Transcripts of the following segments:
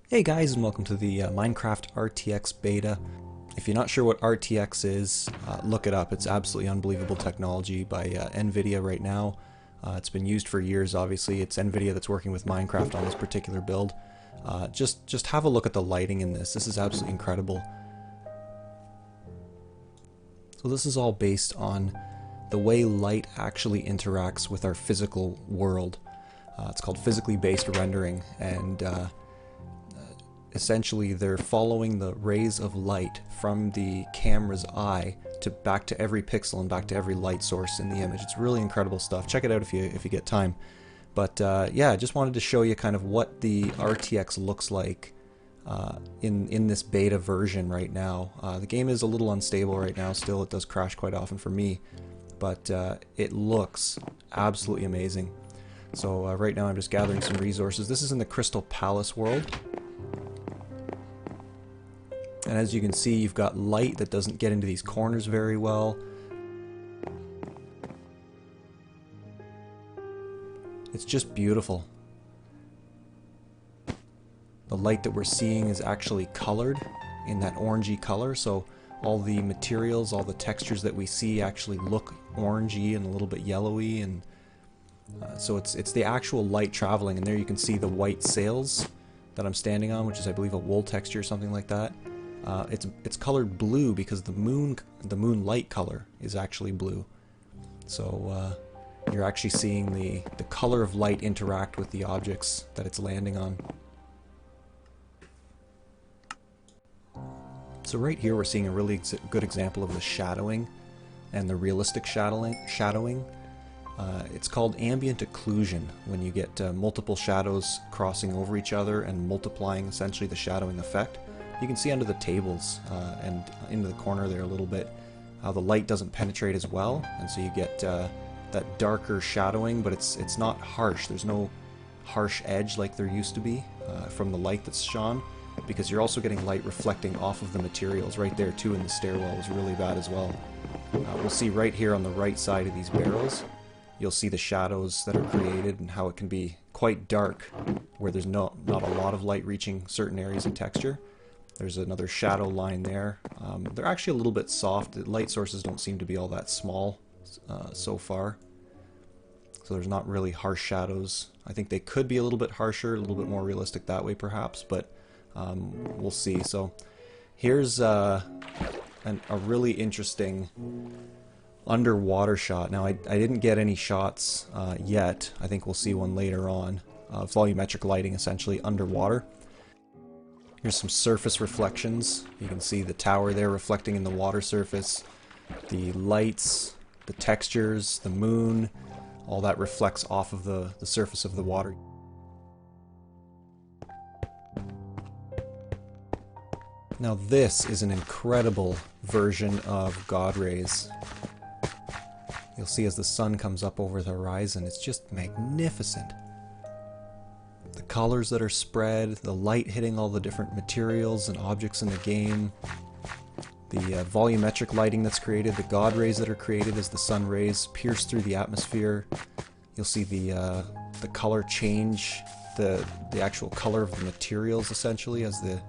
Hey guys, and welcome to the Minecraft RTX beta. If you're not sure what RTX is, look it up. It's absolutely unbelievable technology by NVIDIA right now. It's been used for years, obviously. It's NVIDIA that's working with Minecraft on this particular build. Just have a look at the lighting in this. This is absolutely incredible. So this is all based on the way light actually interacts with our physical world. It's called physically based rendering, and essentially they're following the rays of light from the camera's eye to back to every pixel and back to every light source in the image. It's really incredible stuff. Check it out if you get time. But yeah, I just wanted to show you kind of what the RTX looks like in this beta version right now. The game is a little unstable right now still. It does crash quite often for me, but it looks absolutely amazing. So right now I'm just gathering some resources. This is in the Crystal Palace world. And as you can see, you've got light that doesn't get into these corners very well. It's just beautiful. The light that we're seeing is actually colored in that orangey color, so all the materials, all the textures that we see actually look orangey and a little bit yellowy, and so it's the actual light traveling. And there you can see the white sails that I'm standing on, which is I believe a wool texture or something like that. It's colored blue because the moonlight color is actually blue. So you're actually seeing the color of light interact with the objects that it's landing on. So right here we're seeing a really good example of the shadowing and the realistic shadowing. It's called ambient occlusion, when you get multiple shadows crossing over each other and multiplying essentially the shadowing effect. You can see under the tables and into the corner there a little bit how the light doesn't penetrate as well, and so you get that darker shadowing, but it's not harsh. There's no harsh edge like there used to be from the light that's shone, because you're also getting light reflecting off of the materials. Right there too in the stairwell was really bad as well. We'll see right here on the right side of these barrels, you'll see the shadows that are created and how it can be quite dark where there's not a lot of light reaching certain areas of texture. There's another shadow line there. They're actually a little bit soft. The light sources don't seem to be all that small so far. So there's not really harsh shadows. I think they could be a little bit harsher, a little bit more realistic that way perhaps, but we'll see. So here's a really interesting underwater shot. Now I didn't get any shots yet. I think we'll see one later on. Volumetric lighting essentially underwater. Here's some surface reflections. You can see the tower there reflecting in the water surface. The lights, the textures, the moon, all that reflects off of the surface of the water. Now this is an incredible version of God rays. You'll see as the sun comes up over the horizon, it's just magnificent. The colors that are spread, the light hitting all the different materials and objects in the game, the volumetric lighting that's created, the God rays that are created as the sun rays pierce through the atmosphere. You'll see the color change, the actual color of the materials essentially as the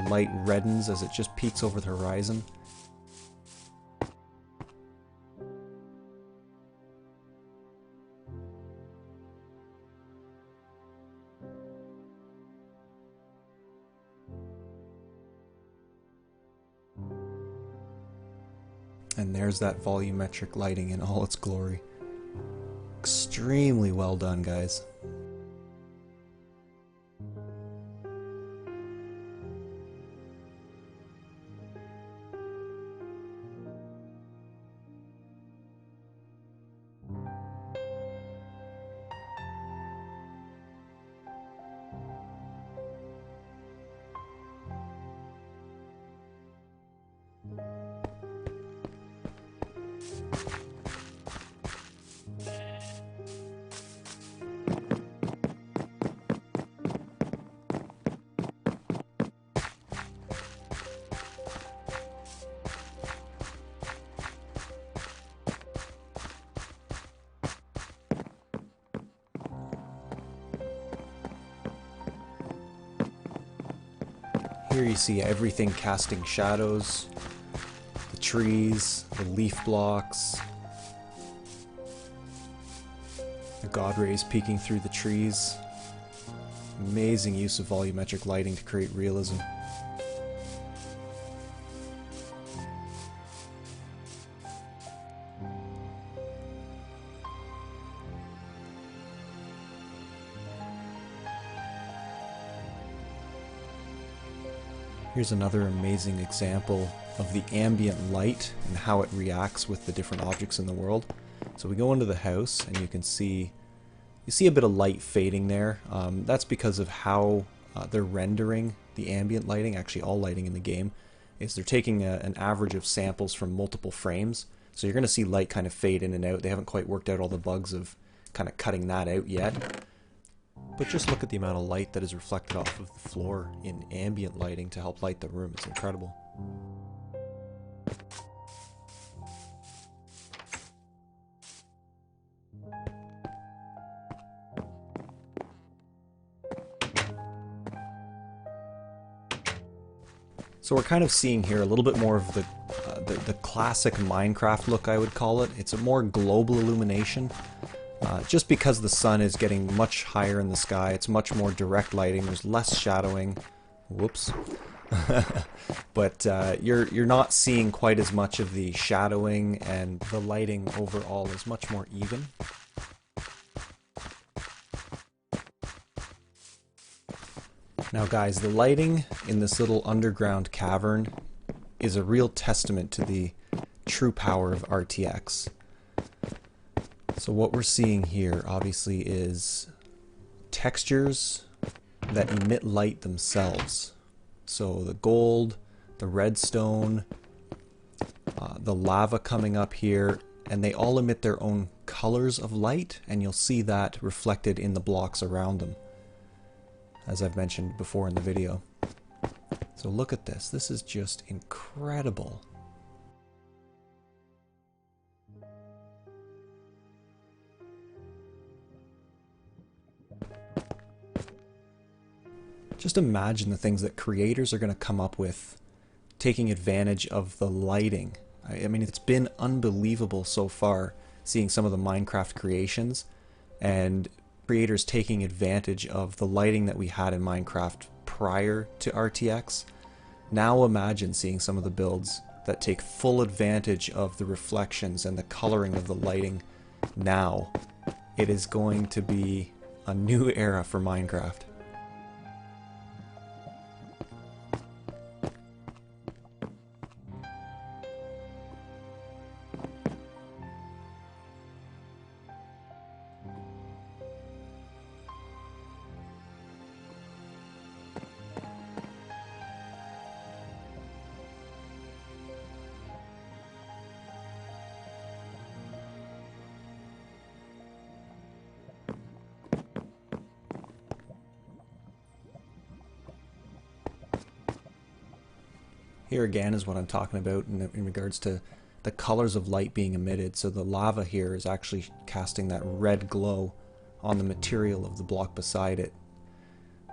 light reddens as it just peeks over the horizon. And there's that volumetric lighting in all its glory. Extremely well done, guys. Here you see everything casting shadows, the trees, the leaf blocks, the god rays peeking through the trees. Amazing use of volumetric lighting to create realism. Here's another amazing example of the ambient light and how it reacts with the different objects in the world. So we go into the house and you see a bit of light fading there. That's because of how they're rendering the ambient lighting. Actually, all lighting in the game is they're taking an average of samples from multiple frames. So you're going to see light kind of fade in and out. They haven't quite worked out all the bugs of kind of cutting that out yet. But just look at the amount of light that is reflected off of the floor in ambient lighting to help light the room. It's incredible. So we're kind of seeing here a little bit more of the classic Minecraft look, I would call it. It's a more global illumination. Just because the sun is getting much higher in the sky, it's much more direct lighting, there's less shadowing. Whoops. But you're not seeing quite as much of the shadowing, and the lighting overall is much more even. Now guys, the lighting in this little underground cavern is a real testament to the true power of RTX. So what we're seeing here obviously is textures that emit light themselves. So the gold, the redstone, the lava coming up here, and they all emit their own colors of light, and you'll see that reflected in the blocks around them, as I've mentioned before in the video. So look at this. This is just incredible. Just imagine the things that creators are going to come up with taking advantage of the lighting. I mean, it's been unbelievable so far seeing some of the Minecraft creations and creators taking advantage of the lighting that we had in Minecraft prior to RTX. Now imagine seeing some of the builds that take full advantage of the reflections and the coloring of the lighting now. It is going to be a new era for Minecraft. Here again is what I'm talking about in regards to the colors of light being emitted. So the lava here is actually casting that red glow on the material of the block beside it,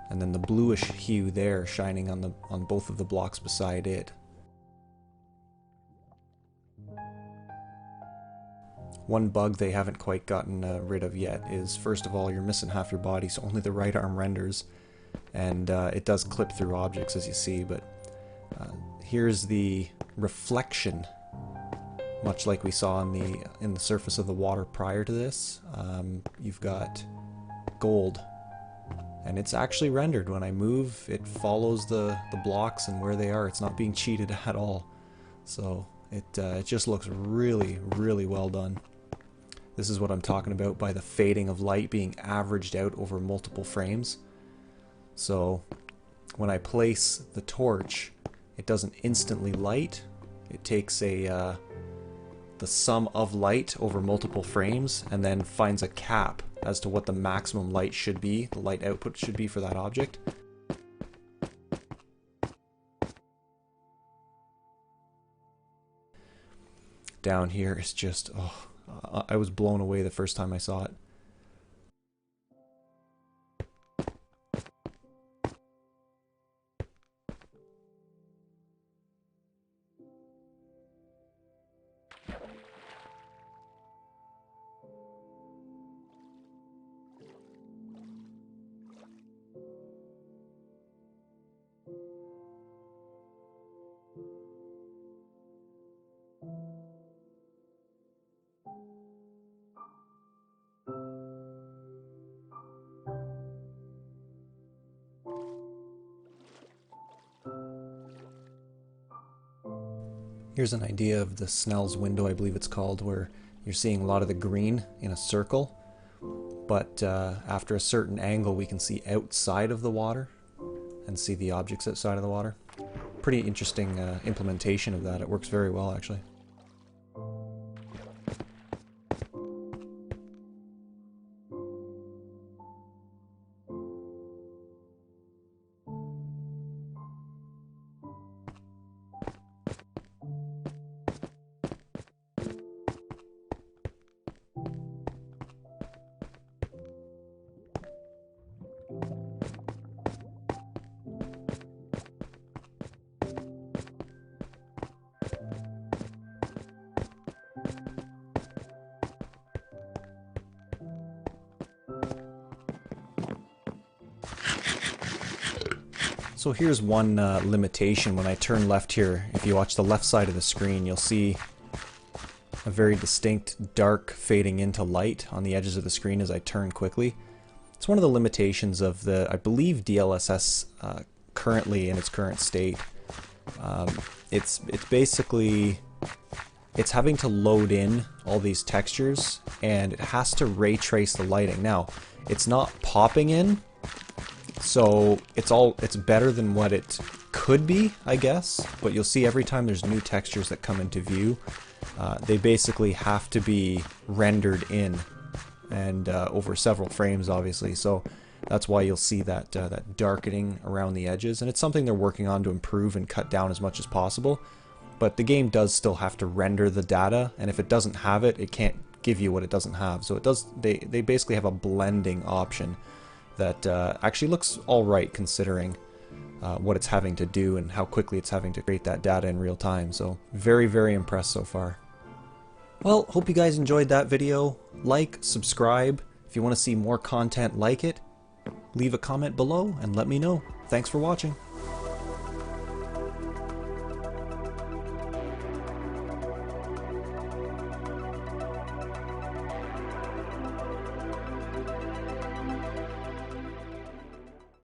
and then the bluish hue there shining on both of the blocks beside it. One bug they haven't quite gotten rid of yet is, first of all, you're missing half your body, so only the right arm renders, and it does clip through objects, as you see, but here's the reflection, much like we saw in the surface of the water prior to this. You've got gold, and it's actually rendered. When I move, it follows the blocks and where they are. It's not being cheated at all. So it just looks really, really well done. This is what I'm talking about by the fading of light being averaged out over multiple frames. So when I place the torch, it doesn't instantly light. It takes the sum of light over multiple frames and then finds a cap as to what the maximum light should be, the light output should be for that object. Down here is just, oh, I was blown away the first time I saw it. Here's an idea of the Snells window, I believe it's called, where you're seeing a lot of the green in a circle, but after a certain angle we can see outside of the water and see the objects outside of the water. Pretty interesting implementation of that. It works very well, actually. So here's one limitation. When I turn left here, if you watch the left side of the screen, you'll see a very distinct dark fading into light on the edges of the screen as I turn quickly. It's one of the limitations of the, I believe, DLSS currently in its current state. It's basically, it's having to load in all these textures, and it has to ray trace the lighting. Now, it's not popping in, so it's better than what it could be, I guess, but you'll see every time there's new textures that come into view, they basically have to be rendered in, and over several frames, obviously, so that's why you'll see that that darkening around the edges, and it's something they're working on to improve and cut down as much as possible, but the game does still have to render the data, and if it doesn't have it, it can't give you what it doesn't have, so it does. They basically have a blending option that actually looks alright considering what it's having to do and how quickly it's having to create that data in real time. So very, very impressed so far. Well, hope you guys enjoyed that video. Like, subscribe. If you want to see more content like it, leave a comment below and let me know. Thanks for watching.